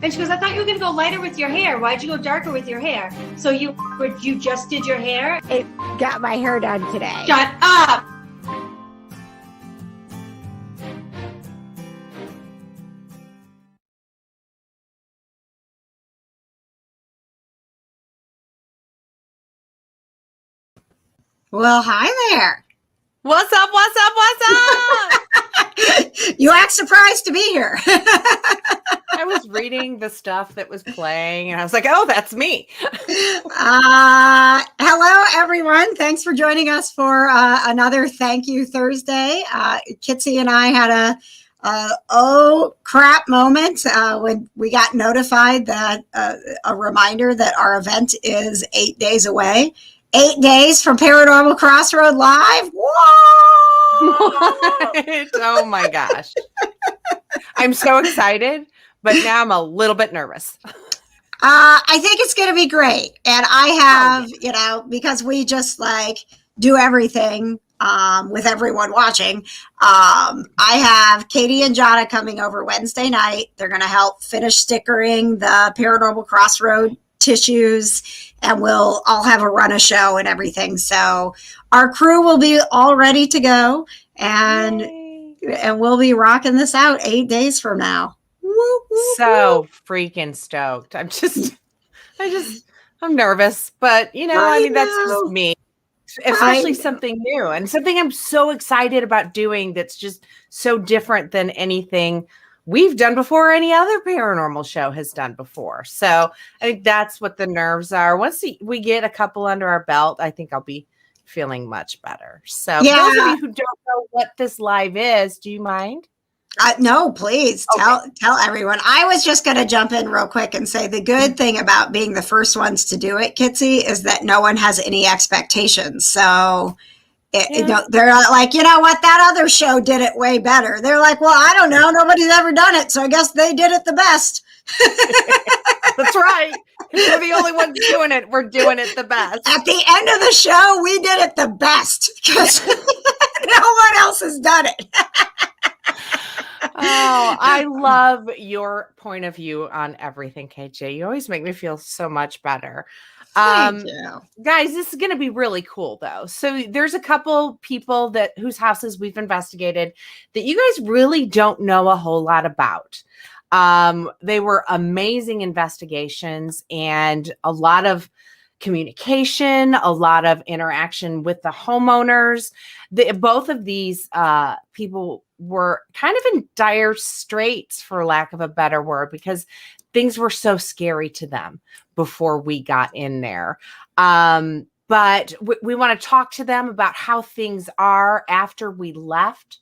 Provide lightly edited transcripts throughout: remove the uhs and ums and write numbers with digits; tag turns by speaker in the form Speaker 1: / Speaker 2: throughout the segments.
Speaker 1: And she goes, I thought you were going to go lighter with your hair. Why'd you go darker with your hair? So you just did your hair?
Speaker 2: It got my hair done today.
Speaker 1: Shut up!
Speaker 3: Well, hi there.
Speaker 4: What's up? What's up? What's
Speaker 3: up? You act surprised to be here.
Speaker 4: I was reading the stuff that was playing and I was like, oh, that's me.
Speaker 3: Hello, everyone. Thanks for joining us for another Thank You Thursday. Kitsy and I had a oh crap moment when we got notified that a reminder that our event is 8 days away. 8 days from Paranormal Crossroad Live. Whoa!
Speaker 4: Oh my gosh. I'm so excited, but now I'm a little bit nervous.
Speaker 3: I think it's going to be great. And I have, because we just like do everything with everyone watching. I have Katie and Jonna coming over Wednesday night. They're going to help finish stickering the Paranormal Crossroad tissues, and we'll all have a run of show and everything. So our crew will be all ready to go, and we'll be rocking this out 8 days from now.
Speaker 4: So freaking stoked. I'm nervous, but that's just me, especially something new and something I'm so excited about doing. That's just so different than anything we've done before, or any other paranormal show has done before. So I think that's what the nerves are. Once we get a couple under our belt, I think I'll be feeling much better. So for those of you who don't know what this live is, do you mind?
Speaker 3: No, please tell everyone. I was just going to jump in real quick and say the good thing about being the first ones to do it, Kitsy, is that no one has any expectations. So they're not like, you know what, that other show did it way better. They're like, well, I don't know. Nobody's ever done it. So I guess they did it the best.
Speaker 4: That's right. We're the only ones doing it. We're doing it the best.
Speaker 3: At the end of the show, we did it the best because no one else has done it.
Speaker 4: Oh, I love your point of view on everything, KJ. You always make me feel so much better.
Speaker 3: Thank you.
Speaker 4: Guys, this is going to be really cool, though. So there's a couple people whose houses we've investigated that you guys really don't know a whole lot about. They were amazing investigations and a lot of communication, a lot of interaction with the homeowners. Both of these people were kind of in dire straits, for lack of a better word, because things were so scary to them before we got in there. But we want to talk to them about how things are after we left.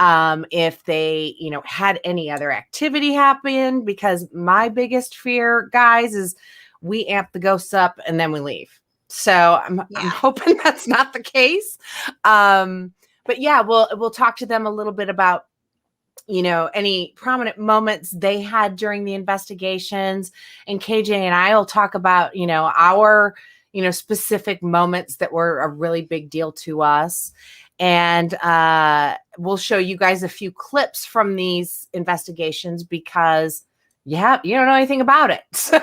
Speaker 4: If they, had any other activity happen, because my biggest fear, guys, is we amp the ghosts up and then we leave. So I'm hoping that's not the case. But yeah, we'll talk to them a little bit about, any prominent moments they had during the investigations. And KJ and I will talk about, our, specific moments that were a really big deal to us. And we'll show you guys a few clips from these investigations because you don't know anything about it. So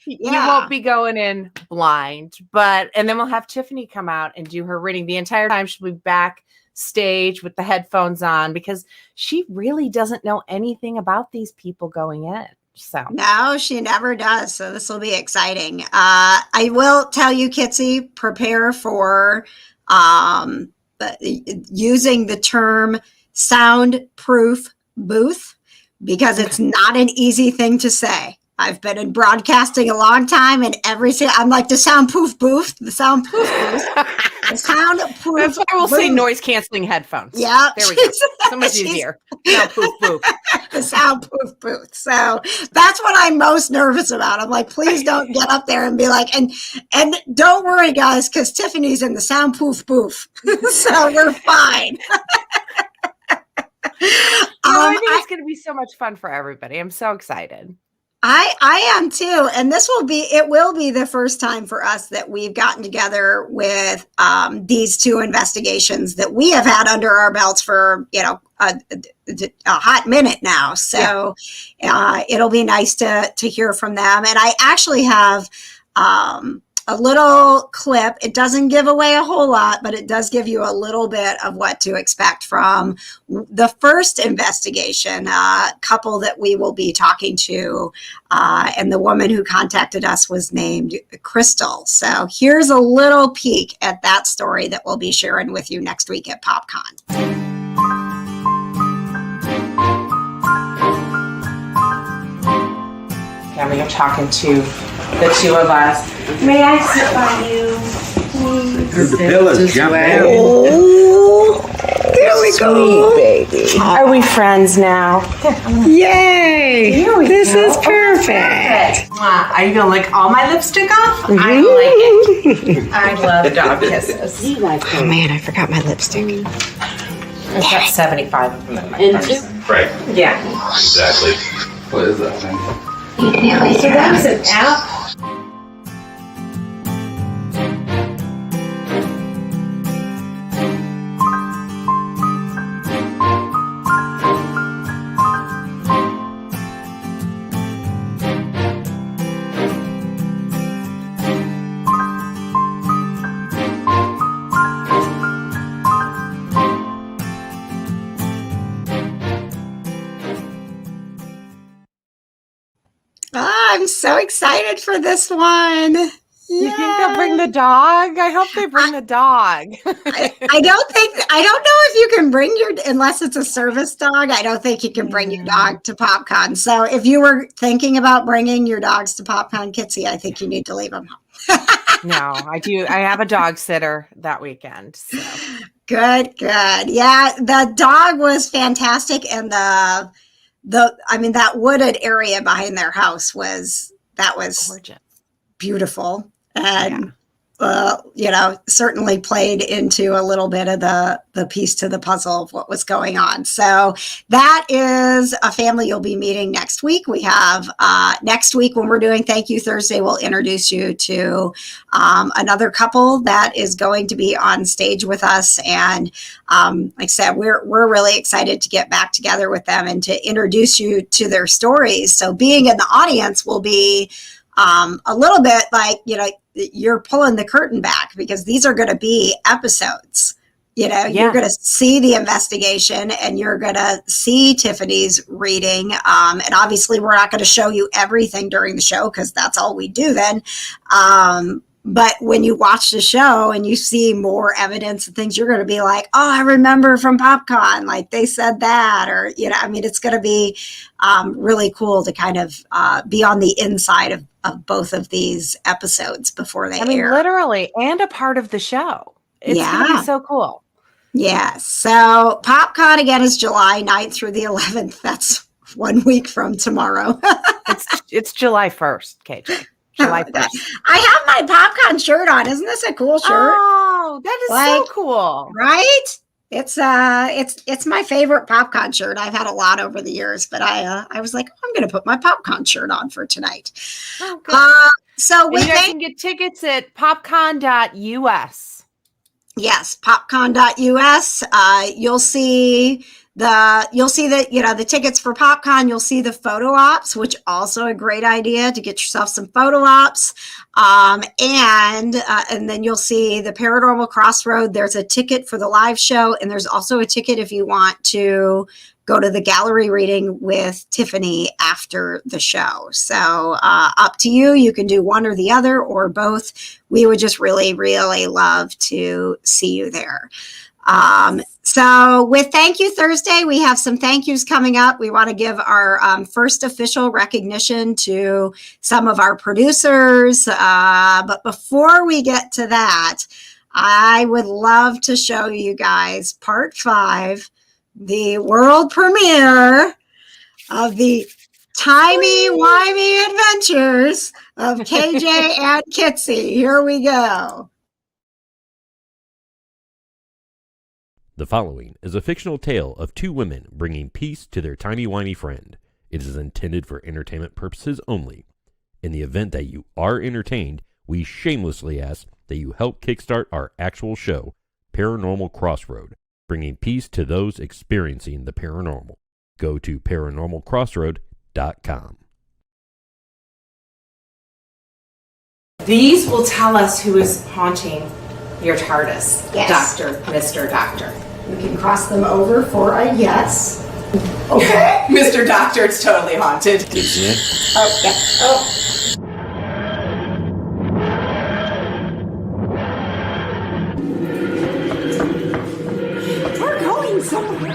Speaker 4: you won't be going in blind. And then we'll have Tiffany come out and do her reading the entire time. She'll be backstage with the headphones on because she really doesn't know anything about these people going in. So
Speaker 3: no, she never does. So this will be exciting. I will tell you, Kitsy, prepare for using the term soundproof booth, because it's not an easy thing to say. I've been in broadcasting a long time, and I'm like the soundproof booth, the soundproof booth, the soundproof.
Speaker 4: That's why I will say noise canceling headphones.
Speaker 3: Yeah,
Speaker 4: there we go. So much easier. Soundproof booth.
Speaker 3: The soundproof booth. So that's what I'm most nervous about. I'm like, please don't get up there and be like, and don't worry, guys, because Tiffany's in the soundproof booth, so we're fine.
Speaker 4: I think it's going to be so much fun for everybody. I'm so excited.
Speaker 3: I am too. And it will be the first time for us that we've gotten together with these two investigations that we have had under our belts for, a hot minute now. So it'll be nice to hear from them. And I actually have a little clip. It doesn't give away a whole lot, but it does give you a little bit of what to expect from the first investigation couple that we will be talking to. And the woman who contacted us was named Crystal. So here's a little peek at that story that we'll be sharing with you next week at PopCon.
Speaker 4: Yeah, we are talking to the two of us. May I sit by you?
Speaker 5: The pillows jump out.
Speaker 3: Oh, there we go.
Speaker 2: baby.
Speaker 4: Are we friends now?
Speaker 2: Yay! This is perfect.
Speaker 4: Are you gonna lick all my lipstick off? I like it. I love dog kisses.
Speaker 2: Oh man, I forgot my lipstick.
Speaker 4: I've got 75 of them in my purse.
Speaker 5: Right.
Speaker 4: Yeah.
Speaker 5: Exactly. What is that thing?
Speaker 4: So that was an app.
Speaker 3: I'm so excited for this one.
Speaker 4: You think they'll bring the dog? I hope they bring the dog.
Speaker 3: I don't know if you can bring unless it's a service dog, I don't think you can bring your dog to PopCon. So if you were thinking about bringing your dogs to PopCon, Kitsy, I think you need to leave them home.
Speaker 4: No, I do. I have a dog sitter that weekend. So.
Speaker 3: Good. Yeah, the dog was fantastic. And that wooded area behind their house was
Speaker 4: Gorgeous.
Speaker 3: beautiful. And, certainly played into a little bit of the piece to the puzzle of what was going on. So that is a family you'll be meeting next week. We have next week when we're doing Thank You Thursday, we'll introduce you to another couple that is going to be on stage with us. And like I said, we're really excited to get back together with them and to introduce you to their stories. So being in the audience will be a little bit like, you're pulling the curtain back because these are going to be episodes. You're going to see the investigation and you're going to see Tiffany's reading. And obviously we're not going to show you everything during the show because that's all we do then. But when you watch the show and you see more evidence and things, you're going to be like, oh, I remember from PopCon, like they said that, or, it's going to be really cool to kind of be on the inside of both of these episodes before they air.
Speaker 4: Literally, and a part of the show. It's going to be so cool.
Speaker 3: Yeah. So PopCon again is July 9th through the 11th. That's 1 week from tomorrow.
Speaker 4: It's July 1st, KJ. July 1st.
Speaker 3: I have my PopCon shirt on. Isn't this a cool shirt?
Speaker 4: Oh, that is so cool.
Speaker 3: Right? It's my favorite PopCon shirt. I've had a lot over the years, but I was like, I'm going to put my PopCon shirt on for tonight.
Speaker 4: Oh, good.
Speaker 3: So
Speaker 4: you guys can get tickets at popcon.us.
Speaker 3: Yes, popcon.us. You'll see the tickets for PopCon. You'll see the photo ops, which also a great idea to get yourself some photo ops. And then you'll see the Paranormal Crossroad. There's a ticket for the live show, and there's also a ticket if you want to go to the gallery reading with Tiffany after the show. So up to you. You can do one or the other or both. We would just really, really love to see you there. So with Thank You Thursday, we have some thank yous coming up. We want to give our first official recognition to some of our producers. But before we get to that, I would love to show you guys part 5, the world premiere of the Timey Wimey Adventures of KJ and Kitsy. Here we go.
Speaker 6: The following is a fictional tale of 2 women bringing peace to their timey-wimey friend. It is intended for entertainment purposes only. In the event that you are entertained, we shamelessly ask that you help kickstart our actual show, Paranormal Crossroad, bringing peace to those experiencing the paranormal. Go to paranormalcrossroad.com.
Speaker 4: These will tell us who is haunting your TARDIS.
Speaker 3: Yes.
Speaker 4: Doctor, Mr. Doctor.
Speaker 3: You can cross them over for a yes. Okay.
Speaker 4: Mr. Doctor, it's totally haunted.
Speaker 3: Oh, yeah. Oh. We're going somewhere.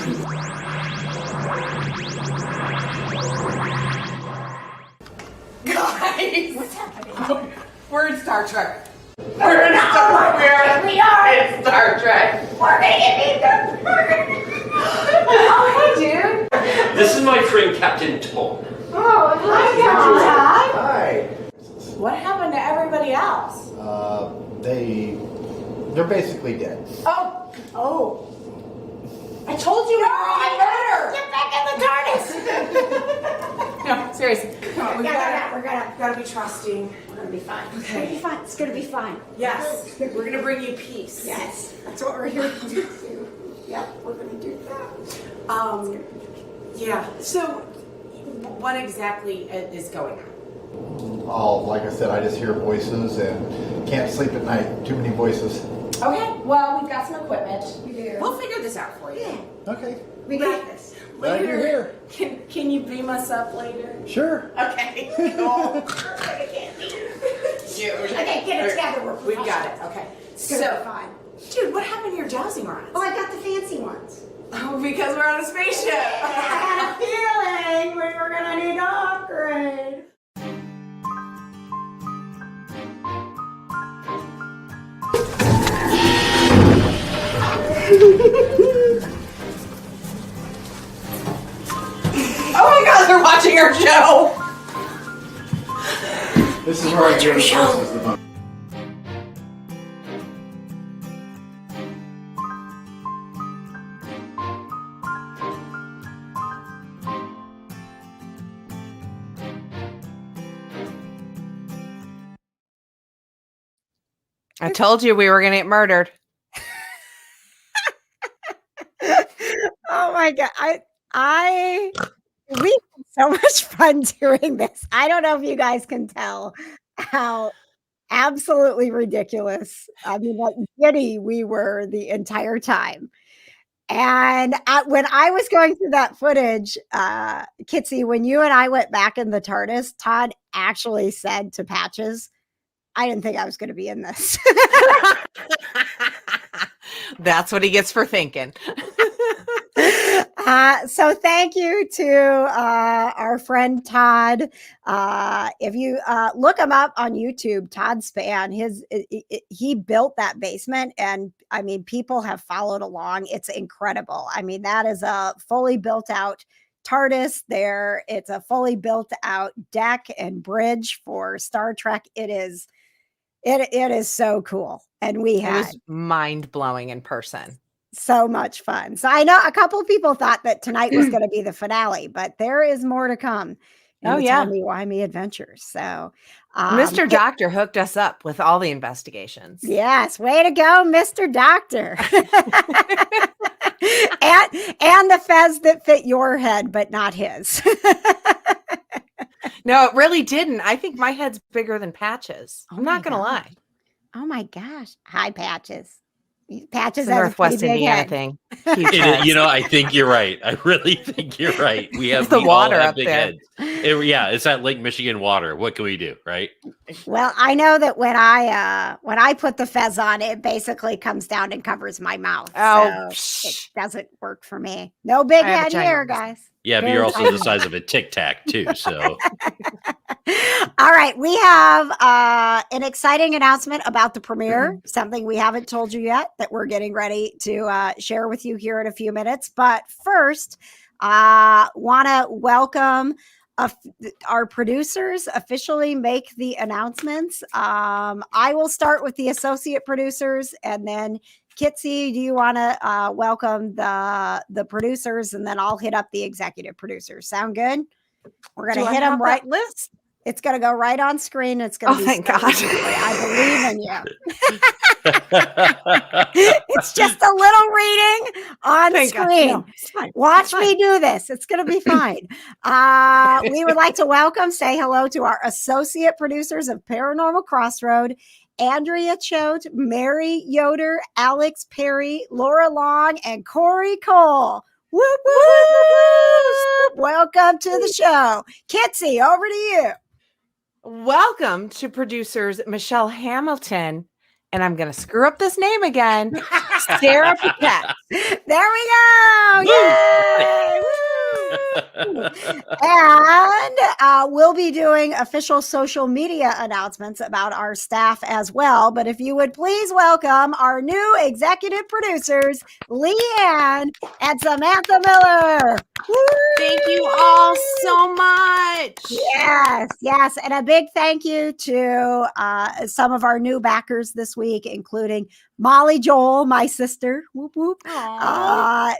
Speaker 4: Guys,
Speaker 3: What's happening?
Speaker 4: we're in Star Trek.
Speaker 3: We are.
Speaker 4: in Star Trek.
Speaker 3: We're gonna get beat.
Speaker 4: Oh, hey, dude.
Speaker 5: This is my friend Captain Tom.
Speaker 3: Oh, hi, Todd.
Speaker 7: Hi.
Speaker 4: What happened to everybody else?
Speaker 7: They're basically dead.
Speaker 4: Oh. I told you we were on murder.
Speaker 3: Get back in the TARDIS.
Speaker 4: No, seriously. Come on,
Speaker 3: We're gonna
Speaker 4: gotta be trusting.
Speaker 3: We're gonna be fine. It's
Speaker 4: Okay.
Speaker 3: gonna be fine. It's gonna be fine.
Speaker 4: Yes, we're gonna bring you peace.
Speaker 3: Yes, that's what we're here to do. Yep, we're gonna do that.
Speaker 4: Yeah. So, what exactly is going on?
Speaker 7: Like I said, I just hear voices and can't sleep at night. Too many voices.
Speaker 4: Okay. Well, we've got some equipment.
Speaker 3: We do.
Speaker 4: We'll figure this out for you.
Speaker 3: Yeah,
Speaker 7: Okay.
Speaker 3: we got this.
Speaker 7: Glad you're here.
Speaker 4: Can you beam us up later?
Speaker 7: Sure.
Speaker 4: Okay. Cool.
Speaker 3: Okay, get it together.
Speaker 4: We've got it. Okay.
Speaker 3: It's gonna be fine.
Speaker 4: Dude, what happened to your dowsing rods?
Speaker 3: Oh, I got the fancy ones.
Speaker 4: Oh, because we're on a spaceship.
Speaker 3: I had a feeling we were gonna need to upgrade.
Speaker 4: Oh my God, they're watching our show.
Speaker 7: This is where I hear the voices the most.
Speaker 4: I told you we were gonna get murdered.
Speaker 3: Oh my God. We had so much fun doing this. I don't know if you guys can tell how absolutely ridiculous. I mean, like giddy we were the entire time. And when I was going through that footage, Kitsy, when you and I went back in the TARDIS, Todd actually said to Patches, I didn't think I was going to be in this.
Speaker 4: That's what he gets for thinking.
Speaker 3: So thank you to our friend Todd. If you look him up on YouTube, Todd Span, he built that basement, and I mean, people have followed along. It's incredible. I mean, that is a fully built out TARDIS there. It's a fully built out deck and bridge for Star Trek. It is so cool. And we had
Speaker 4: It was mind blowing in person.
Speaker 3: so much fun. So I know a couple of people thought that tonight was going to be the finale, but there is more to come.
Speaker 4: Oh, yeah.
Speaker 3: Timey-wimey adventures. So
Speaker 4: Mr. Doctor hooked us up with all the investigations.
Speaker 3: yes, way to go, Mr. Doctor. and the fez that fit your head, but not his.
Speaker 4: No, it really didn't. I think my head's bigger than Patches. I'm
Speaker 3: Oh
Speaker 4: not
Speaker 3: my
Speaker 4: going to
Speaker 3: God.
Speaker 4: lie.
Speaker 3: Oh my gosh. Hi, Patches. Patches
Speaker 4: It's a
Speaker 3: has a
Speaker 4: Northwest
Speaker 3: pretty big
Speaker 4: Indiana
Speaker 3: head.
Speaker 4: thing.
Speaker 6: I think you're right. I really think you're right. We have
Speaker 4: The
Speaker 6: we all
Speaker 4: water
Speaker 6: have
Speaker 4: up
Speaker 6: big
Speaker 4: there.
Speaker 6: heads. It's that Lake Michigan water. What can we do, right?
Speaker 3: Well, I know that when I put the fez on, it basically comes down and covers my mouth.
Speaker 4: Oh,
Speaker 3: So it doesn't work for me. No big
Speaker 4: I have a
Speaker 3: head
Speaker 4: giant
Speaker 3: here,
Speaker 4: one.
Speaker 3: guys.
Speaker 6: Yeah, but
Speaker 3: Very
Speaker 6: you're also
Speaker 3: tiny.
Speaker 6: the size of a Tic Tac too. So
Speaker 3: All right, we have an exciting announcement about the premiere, something we haven't told you yet that we're getting ready to share with you here in a few minutes. But first, want to welcome our producers officially make the announcements. I will start with the associate producers, and then Kitsy, do you want to welcome the producers, and then I'll hit up the executive producers. Sound good? We're going to hit them right.
Speaker 4: List.
Speaker 3: It's going to go right on screen. It's going to be.
Speaker 4: Thank God.
Speaker 3: I believe in you. It's just a little reading on screen.
Speaker 4: No, it's fine.
Speaker 3: Watch me do this. It's going to be fine. We would like to say hello to our associate producers of Paranormal Crossroad, Andrea Choate, Mary Yoder, Alex Perry, Laura Long, and Corey Cole. Whoop, whoop, whoop, whoop, whoop. Welcome to the show. Kitsy, over to you.
Speaker 4: Welcome to producers Michelle Hamilton, and I'm going to screw up this name again, Sarah Paquette.
Speaker 3: There we go. Yay! And we'll be doing official social media announcements about our staff as well. But if you would please welcome our new executive producers, Leanne and Samantha Miller. Woo!
Speaker 4: Thank you all so much.
Speaker 3: Yes. And a big thank you to some of our new backers this week, including Molly Joel, my sister, whoop whoop,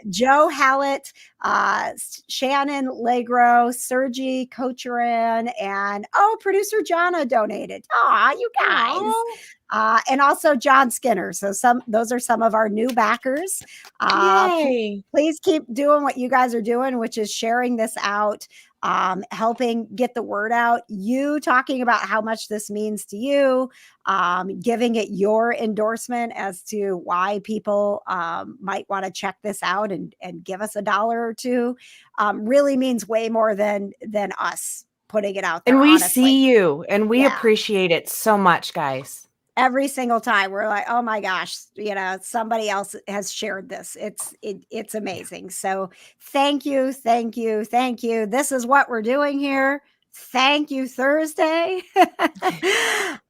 Speaker 3: Joe Hallett, Shannon Legro, Sergi Kocheran, and producer Jonna donated. You guys. And also John Skinner. So those are some of our new backers.
Speaker 4: Yay.
Speaker 3: Please keep doing what you guys are doing, which is sharing this out, helping get the word out, you talking about how much this means to you, giving it your endorsement as to why people might want to check this out and give us $1 or $2 really means way more than us putting it out there.
Speaker 4: And we
Speaker 3: honestly.
Speaker 4: see you and we appreciate it so much, guys.
Speaker 3: Every single time we're like, oh my gosh, somebody else has shared this. It's amazing. So thank you. This is what we're doing here. Thank you, Thursday.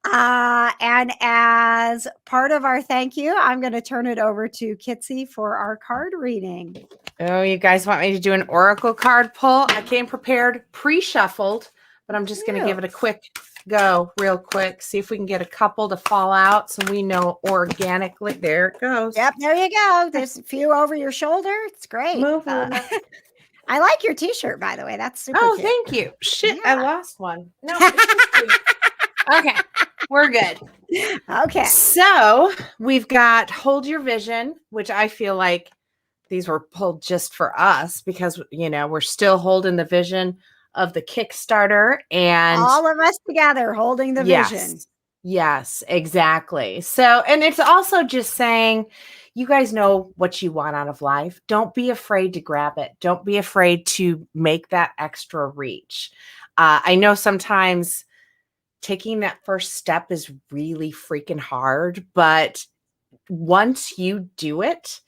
Speaker 3: And as part of our thank you, I'm going to turn it over to Kitsy for our card reading.
Speaker 4: Oh, you guys want me to do an oracle card pull? I came prepared, pre-shuffled, but I'm just going to give it a quick go real quick. See if we can get a couple to fall out so we know organically. There it goes.
Speaker 3: Yep, there you go. There's a few over your shoulder. It's great. I like your t-shirt, by the way. That's super cute.
Speaker 4: Thank you. Shit, I lost one. No. Okay, we're good.
Speaker 3: Okay.
Speaker 4: So we've got Hold Your Vision, which I feel like these were pulled just for us because, we're still holding the vision of the Kickstarter and
Speaker 3: all of us together holding the vision.
Speaker 4: Yes, exactly. So, and it's also just saying, you guys know what you want out of life. Don't be afraid to grab it. Don't be afraid to make that extra reach. I know sometimes taking that first step is really freaking hard, but once you do it,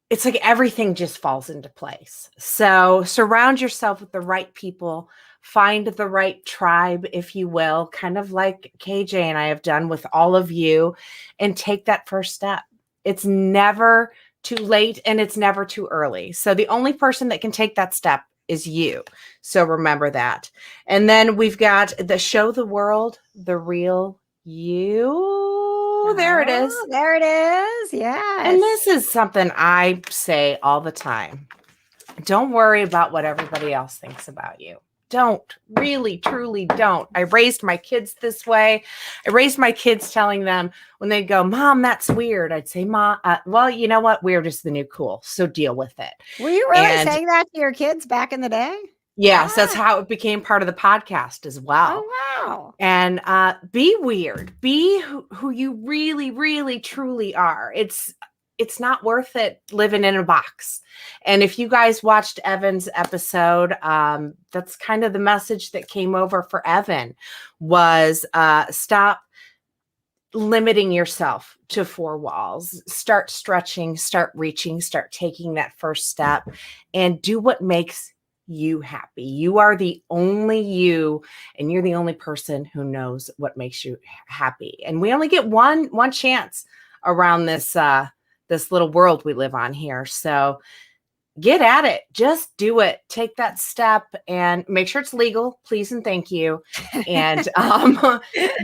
Speaker 4: it's like everything just falls into place. So surround yourself with the right people, find the right tribe, if you will, kind of like KJ and I have done with all of you, and take that first step. It's never too late and it's never too early. So the only person that can take that step is you. So remember that. And then we've got the Show the World the Real You. There it is.
Speaker 3: There it is. Yeah.
Speaker 4: And this is something I say all the time. Don't worry about what everybody else thinks about you. Don't. Really, truly don't. I raised my kids this way. I raised my kids telling them when they'd go, Mom, that's weird. I'd say, Mom, well, you know what? Weird is the new cool. So deal with it.
Speaker 3: Were you really saying that to your kids back in the day?
Speaker 4: Yes, that's how it became part of the podcast as well.
Speaker 3: Oh, wow.
Speaker 4: And be weird. Be who you really, really, truly are. It's not worth it living in a box. And if you guys watched Evan's episode, that's kind of the message that came over for Evan was stop limiting yourself to four walls. Start stretching, start reaching, start taking that first step and do what makes you happy. You are the only you, and you're the only person who knows what makes you happy. And we only get one chance around this this little world we live on here. So get at it. Just do it. Take that step and make sure it's legal, please and thank you. And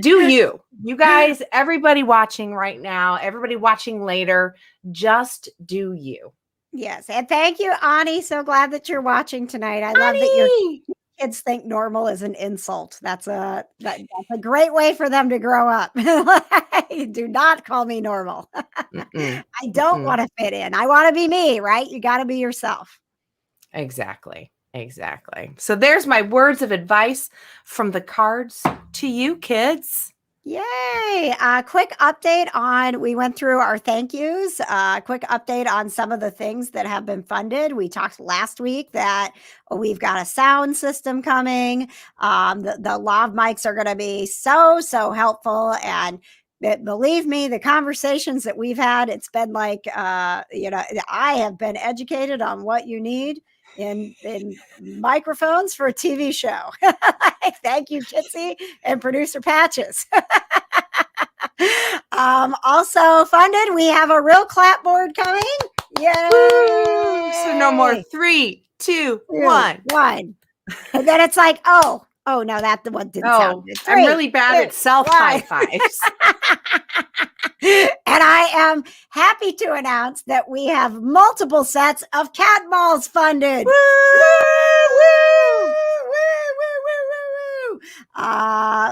Speaker 4: do you. You guys, everybody watching right now, everybody watching later, just do you.
Speaker 3: Yes. And thank you, Ani. So glad that you're watching tonight. I love that kids think normal is an insult. That's a great way for them to grow up. Do not call me normal. I don't want to fit in. I want to be me, right? You got to be yourself.
Speaker 4: Exactly. So there's my words of advice from the cards to you kids.
Speaker 3: Yay. Quick update on, we went through our thank yous. Quick update on some of the things that have been funded. We talked last week that we've got a sound system coming. The lav mics are going to be so helpful. And believe me, the conversations that we've had, it's been like, I have been educated on what you need in microphones for a TV show. Thank you, Kitsy and producer Patches. Also funded, we have a real clapboard coming. Yay!
Speaker 4: Woo! So no more 3, 2, 1.
Speaker 3: And then it's like, oh no, that the one didn't sound good.
Speaker 4: I'm really bad at self high fives.
Speaker 3: And I am happy to announce that we have multiple sets of cat balls funded. Woo!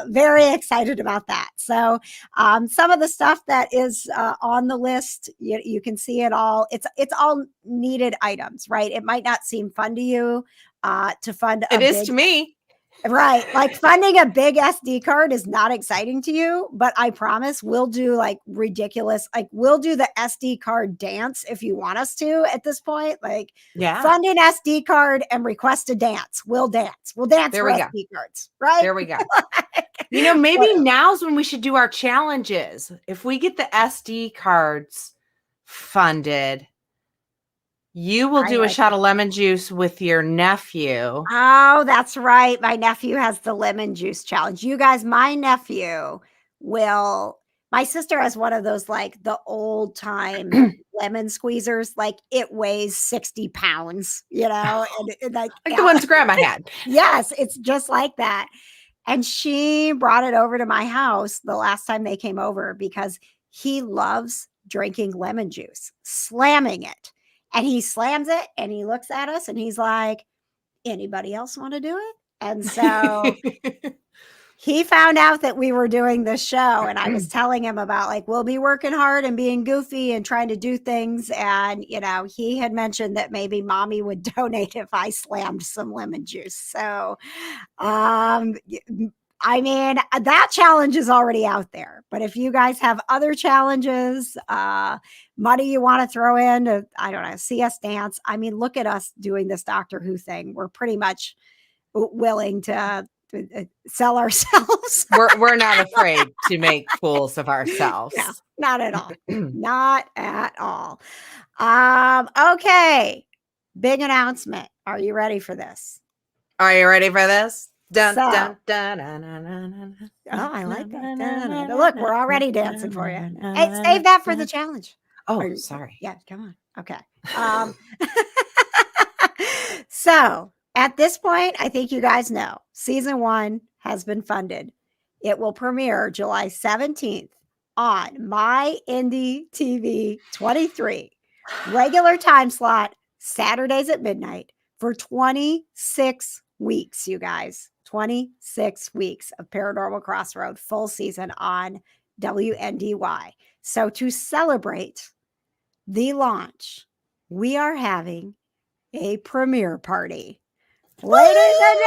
Speaker 3: Very excited about that. So some of the stuff that is on the list, you can see it all. It's all needed items, right? It might not seem fun to you to fund.
Speaker 4: It is to me.
Speaker 3: Right. Like funding a big SD card is not exciting to you, but I promise we'll do like ridiculous, like we'll do the SD card dance if you want us to at this point. Like fund an SD card and request a dance. We'll dance. We'll dance
Speaker 4: there
Speaker 3: for
Speaker 4: we
Speaker 3: SD cards. Right.
Speaker 4: There we go. Maybe now's when we should do our challenges. If we get the SD cards funded, you will do a shot of lemon juice with your nephew.
Speaker 3: Oh, that's right. My nephew has the lemon juice challenge. You guys, my nephew my sister has one of those, like the old time lemon squeezers. Like it weighs 60 pounds, and like
Speaker 4: the ones Grandma had.
Speaker 3: Yes, it's just like that. And she brought it over to my house the last time they came over because he loves drinking lemon juice, slamming it. And he slams it and he looks at us and he's like, anybody else want to do it? And so he found out that we were doing this show and I was telling him about like, we'll be working hard and being goofy and trying to do things. And, he had mentioned that maybe mommy would donate if I slammed some lemon juice. So, I mean, that challenge is already out there, but if you guys have other challenges, money you want to throw in to, I don't know, see us dance. I mean, look at us doing this Doctor Who thing. We're pretty much willing to sell ourselves.
Speaker 4: We're not afraid to make fools of ourselves.
Speaker 3: No, not at all. Not at all. Okay. Big announcement. Are you ready for this?
Speaker 4: Are you ready for this? Dun,
Speaker 3: So-
Speaker 4: dun, dun, dun, dun, dun, dun,
Speaker 3: Oh, I like that. Dun, dun, dun. Look, we're already dancing for you. Hey, save that for the challenge.
Speaker 4: Oh, sorry.
Speaker 3: Yeah, come on. Okay. So at this point, I think you guys know season 1 has been funded. It will premiere July 17th on My Indie TV 23, regular time slot, Saturdays at midnight for 26 weeks, you guys. 26 weeks of Paranormal Crossroad full season on WNDY. So to celebrate the launch, we are having a premiere party. Ladies and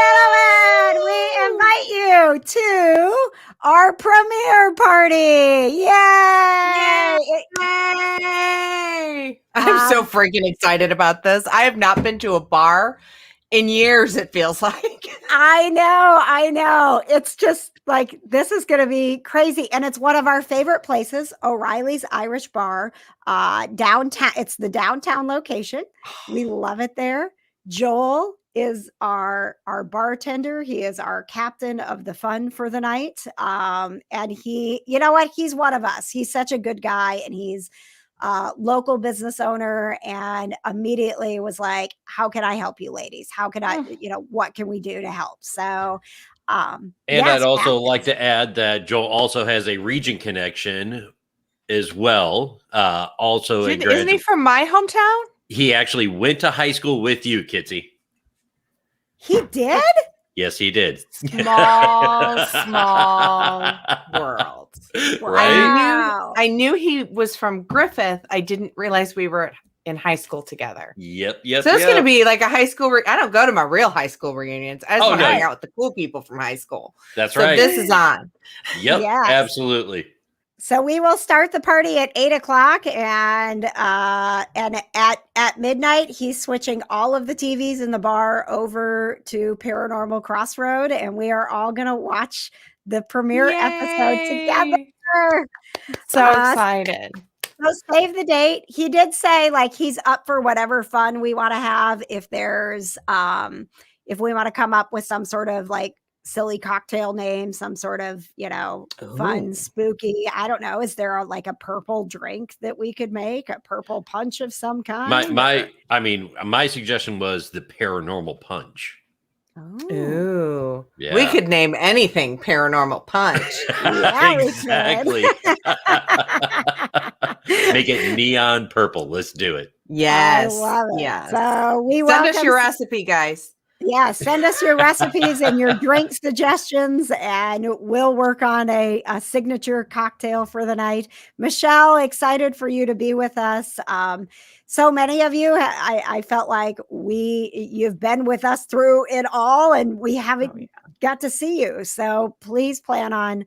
Speaker 3: gentlemen, we invite you to our premiere party. Yay!
Speaker 4: Yay! I'm so freaking excited about this. I have not been to a bar in years, it feels like.
Speaker 3: I know. It's just like, this is going to be crazy. And it's one of our favorite places, O'Reilly's Irish Bar, downtown. It's the downtown location. We love it there. Joel is our bartender. He is our captain of the fun for the night. And he, you know what? He's one of us. He's such a good guy, and he's local business owner, and immediately was like, how can I help you ladies? How can I, what can we do to help? So,
Speaker 6: and
Speaker 3: yes,
Speaker 6: I'd also
Speaker 3: Pat.
Speaker 6: like to add that Joel also has a region connection as well. Also,
Speaker 4: Isn't he from my hometown?
Speaker 6: he actually went to high school with you, Kitsy.
Speaker 3: He did?
Speaker 6: Yes, he did.
Speaker 4: Small world.
Speaker 6: Right?
Speaker 4: I knew he was from Griffith. I didn't realize we were in high school together.
Speaker 6: Yep.
Speaker 4: So it's going to be like a high school. I don't go to my real high school reunions. I just want to hang out with the cool people from high school.
Speaker 6: That's
Speaker 4: so
Speaker 6: right.
Speaker 4: This is on.
Speaker 6: Yep.
Speaker 3: Yes.
Speaker 6: Absolutely.
Speaker 3: So we will start the party at 8:00, and at midnight, he's switching all of the TVs in the bar over to Paranormal Crossroad, and we are all going to watch the premiere episode together.
Speaker 4: So excited.
Speaker 3: So save the date. He did say like he's up for whatever fun we want to have. If there's if we want to come up with some sort of like silly cocktail name, some sort of, fun, spooky, I don't know. Is there like a purple drink that we could make, a purple punch of some kind?
Speaker 6: My suggestion was the paranormal punch.
Speaker 4: Ooh.
Speaker 6: Yeah.
Speaker 4: We could name anything paranormal punch.
Speaker 3: Yeah,
Speaker 6: exactly. Make it neon purple. Let's do it.
Speaker 4: Yes.
Speaker 3: I love it.
Speaker 4: Yes.
Speaker 3: So we
Speaker 4: send us your recipe, guys.
Speaker 3: Yeah, send us your recipes and your drink suggestions, and we'll work on a signature cocktail for the night. Michelle, excited for you to be with us. So many of you, I felt like you've been with us through it all, and we haven't got to see you. So please plan on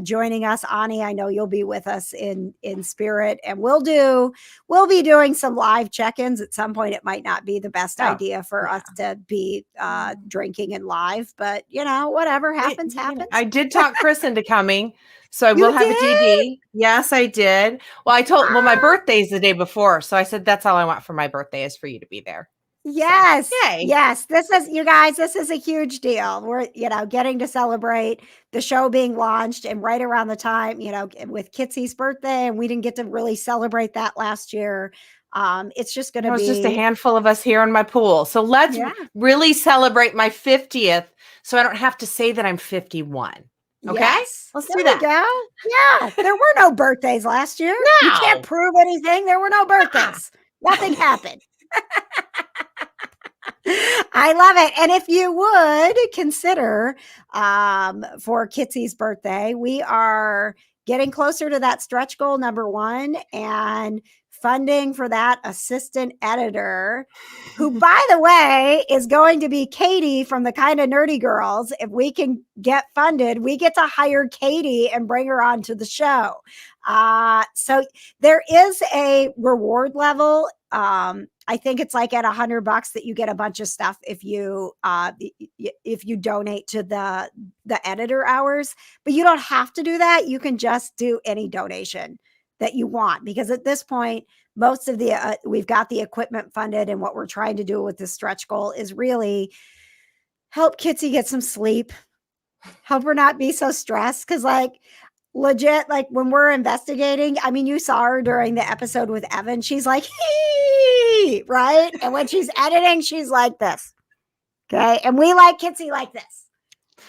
Speaker 3: joining us. Ani, I know you'll be with us in spirit, and we'll be doing some live check-ins at some point. It might not be the best idea for us to be drinking and live, but whatever happens.
Speaker 4: I did talk Chris into coming, so I will have a DD. Yes, I did. Well, my birthday's the day before, so I said that's all I want for my birthday is for you to be there.
Speaker 3: Yes.
Speaker 4: So, yay.
Speaker 3: Yes. This is a huge deal. We're, getting to celebrate the show being launched, and right around the time, with Kitsy's birthday, and we didn't get to really celebrate that last year. It's just going to be
Speaker 4: just a handful of us here in my pool. So let's really celebrate my 50th. So I don't have to say that I'm 51. Okay.
Speaker 3: Yes.
Speaker 4: Let's
Speaker 3: there
Speaker 4: do that.
Speaker 3: We go. Yeah. There were no birthdays last year.
Speaker 4: No.
Speaker 3: You can't prove anything. There were no birthdays. Nothing happened. I love it. And if you would consider for Kitsy's birthday, we are getting closer to that stretch goal number 1, and funding for that assistant editor, who, by the way, is going to be Katie from the Kind of Nerdy Girls. If we can get funded, we get to hire Katie and bring her onto the show. So there is a reward level. I think it's like at $100 that you get a bunch of stuff if you donate to the editor hours, but you don't have to do that. You can just do any donation that you want, because at this point, most of we've got the equipment funded, and what we're trying to do with this stretch goal is really help Kitsy get some sleep, help her not be so stressed. Cause legit, when we're investigating, I mean, you saw her during the episode with Evan, she's like, hee, right? And when she's editing, she's like this. Okay. And we like Kitsy like this.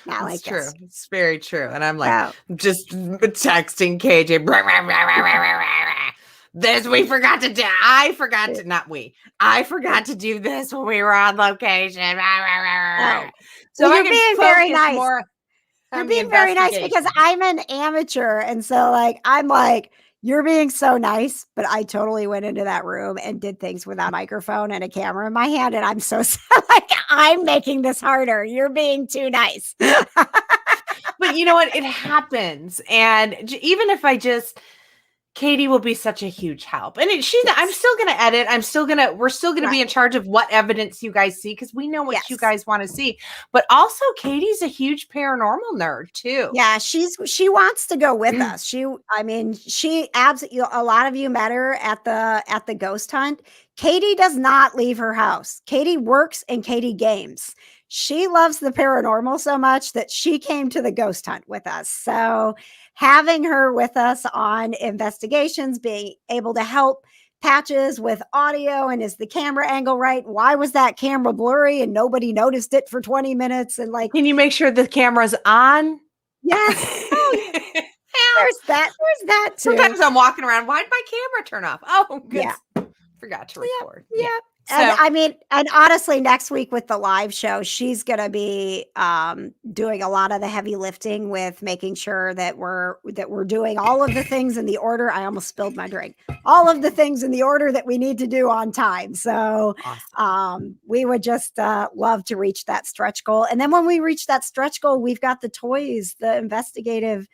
Speaker 3: Not like
Speaker 4: true.
Speaker 3: this.
Speaker 4: It's very true. And I'm like, just texting KJ. This we forgot to do. I forgot to do this when we were on location.
Speaker 3: So you're being very nice. You're being very nice because I'm an amateur. And so I'm like, you're being so nice, but I totally went into that room and did things without a microphone and a camera in my hand. And I'm so I'm making this harder. You're being too nice.
Speaker 4: But you know what? It happens. And even if Katie will be such a huge help. And I'm still going to edit. We're still going to be in charge of what evidence you guys see, because we know what you guys want to see. But also Katie's a huge paranormal nerd too.
Speaker 3: Yeah. She wants to go with us. She absolutely, a lot of you met her at the ghost hunt. Katie does not leave her house. Katie works and Katie games. She loves the paranormal so much that she came to the ghost hunt with us. So having her with us on investigations, being able to help Patches with audio, and is the camera angle right? Why was that camera blurry and nobody noticed it for 20 minutes? And
Speaker 4: can you make sure the camera's on?
Speaker 3: Yes. Oh, yeah. There's that too.
Speaker 4: Sometimes I'm walking around. Why did my camera turn off? Oh, good.
Speaker 3: Yeah.
Speaker 4: forgot to record.
Speaker 3: Yeah.
Speaker 4: So,
Speaker 3: And I mean, and honestly, next week with the live show, she's going to be doing a lot of the heavy lifting with making sure that we're doing all of the things in the order. I almost spilled my drink. All of the things in the order that we need to do on time. So
Speaker 4: awesome.
Speaker 3: we would just love to reach that stretch goal. And then when we reach that stretch goal, we've got the toys, the investigative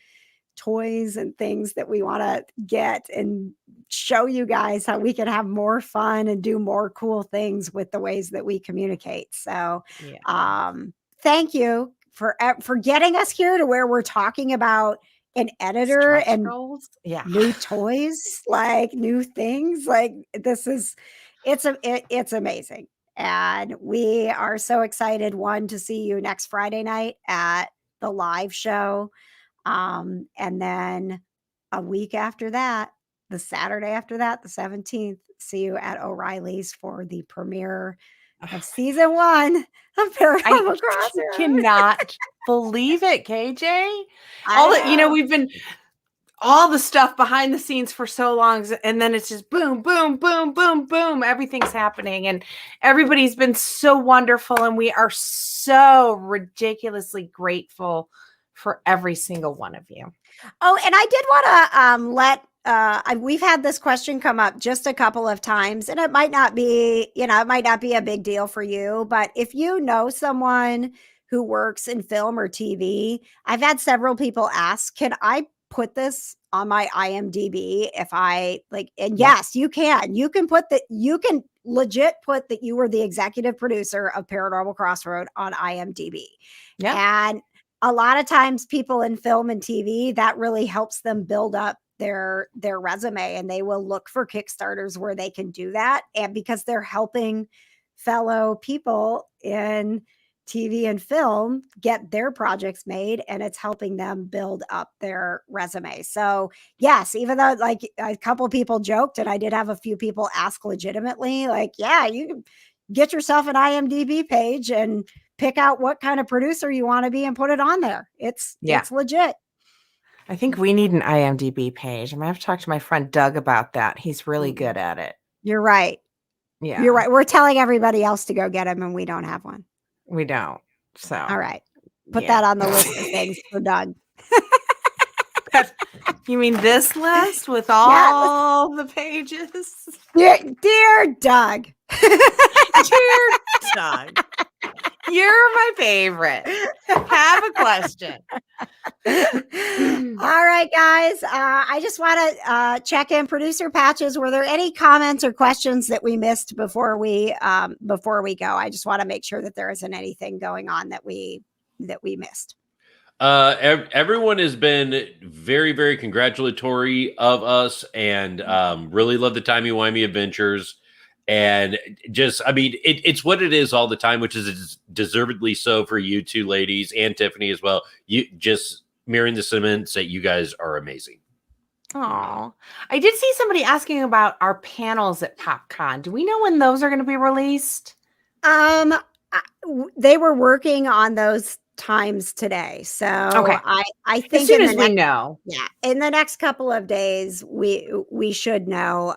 Speaker 3: toys and things that we want to get and show you guys how we can have more fun and do more cool things with the ways that we communicate. So thank you for getting us here to where we're talking about an editor and new toys, like new things. Like this is it's amazing. And we are so excited, one, to see you next Friday night at the live show. And then a week after that, the Saturday after that, the 17th, see you at O'Reilly's for the premiere of season 1 of Paranormal Crossroads.
Speaker 4: I cannot believe it, KJ. We've been all the stuff behind the scenes for so long, and then it's just boom, boom, boom, boom, boom. Everything's happening, and everybody's been so wonderful, and we are so ridiculously grateful for every single one of you.
Speaker 3: Oh, and I did want to we've had this question come up just a couple of times, and it might not be, it might not be a big deal for you, but if you know someone who works in film or TV, I've had several people ask, can I put this on my IMDb if I like, and yes, you can put that, you can legit put that you were the executive producer of Paranormal Crossroad on IMDb. Yeah. And a lot of times people in film and TV, that really helps them build up their resume, and they will look for Kickstarters where they can do that. And because they're helping fellow people in TV and film get their projects made, and it's helping them build up their resume. So yes, even though like a couple people joked, and I did have a few people ask legitimately, like, yeah, you can get yourself an IMDb page and pick out what kind of producer you want to be and put it on there. It's legit.
Speaker 4: I think we need an IMDb page. I'm gonna have to talk to my friend Doug about that. He's really good at it.
Speaker 3: You're right.
Speaker 4: Yeah,
Speaker 3: you're right. We're telling everybody else to go get them, and we don't have one.
Speaker 4: We don't. So
Speaker 3: all right, put that on the list of things for Doug.
Speaker 4: You mean this list with all the pages?
Speaker 3: Dear Doug.
Speaker 4: Dear Doug. You're my favorite. Have a question.
Speaker 3: All right, guys. I just want to check in. Producer Patches, were there any comments or questions that we missed before we go? I just want to make sure that there isn't anything going on that we missed.
Speaker 6: Everyone has been very, very congratulatory of us, and really love the Timey Wimey adventures. And just, I mean, it's what it is all the time, which is deservedly so for you two ladies and Tiffany as well. You just mirroring the sentiments that you guys are amazing.
Speaker 4: Oh, I did see somebody asking about our panels at PopCon. Do we know when those are going to be released?
Speaker 3: They were working on those times today, so
Speaker 4: okay.
Speaker 3: I think
Speaker 4: as soon as we know,
Speaker 3: in the next couple of days we should know.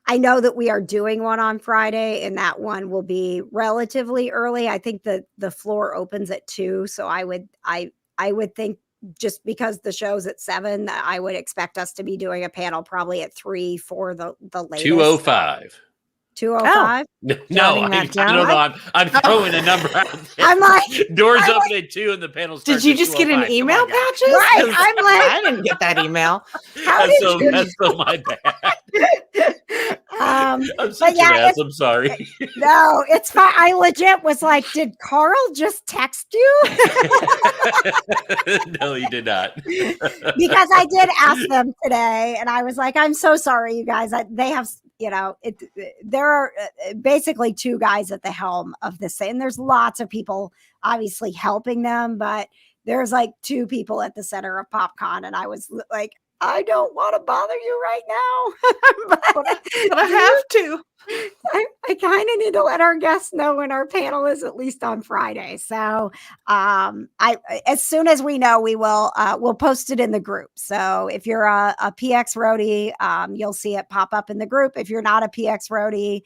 Speaker 3: I know that we are doing one on Friday, and that one will be relatively early. I think the floor opens at 2, so I would think, just because the show's at 7, I would expect us to be doing a panel probably at 3 for the latest.
Speaker 6: 2:05.
Speaker 3: 2:05?
Speaker 6: No, I don't know. I'm throwing a number out there.
Speaker 3: I'm like,
Speaker 6: doors open at 2 and the panel starts.
Speaker 4: Did you just get an email, Patches?
Speaker 3: Right. I'm like,
Speaker 4: I didn't get that email.
Speaker 6: That's so my bad. I'm such an ass. I'm sorry.
Speaker 3: No, it's fine. I legit was like, did Carl just text you?
Speaker 6: No, he did not.
Speaker 3: Because I did ask them today, and I was like, I'm so sorry, you guys. They have, there are basically 2 guys at the helm of this, and there's lots of people obviously helping them, but there's like 2 people at the center of PopCon, and I was like, I don't want to bother you right now,
Speaker 4: But I have to.
Speaker 3: I kind of need to let our guests know when our panel is at least on Friday. So I as soon as we know, we'll post it in the group. So if you're a PX roadie, you'll see it pop up in the group. If you're not a PX roadie,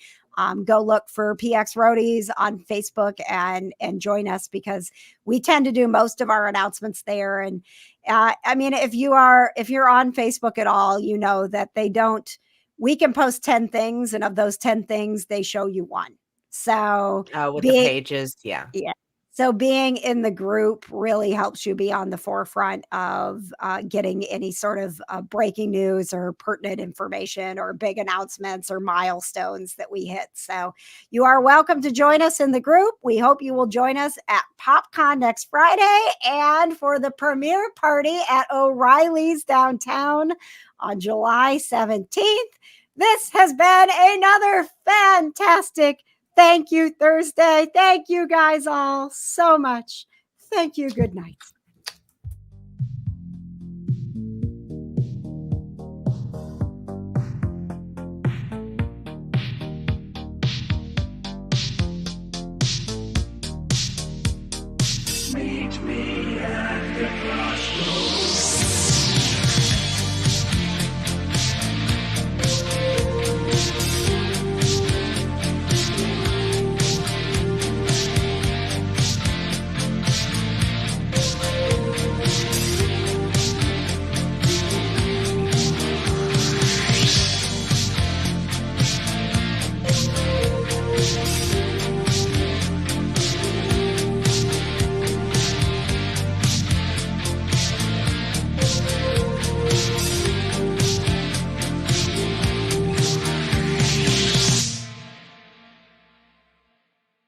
Speaker 3: go look for PX Roadies on Facebook and join us, because we tend to do most of our announcements there. And I mean, if you're on Facebook at all, you know that we can post 10 things, and of those 10 things, they show you one. So
Speaker 4: With the pages, yeah.
Speaker 3: So being in the group really helps you be on the forefront of getting any sort of breaking news or pertinent information or big announcements or milestones that we hit. So you are welcome to join us in the group. We hope you will join us at PopCon next Friday and for the premiere party at O'Reilly's downtown on July 17th. This has been another fantastic Thank You Thursday. Thank you guys all so much. Thank you. Good night.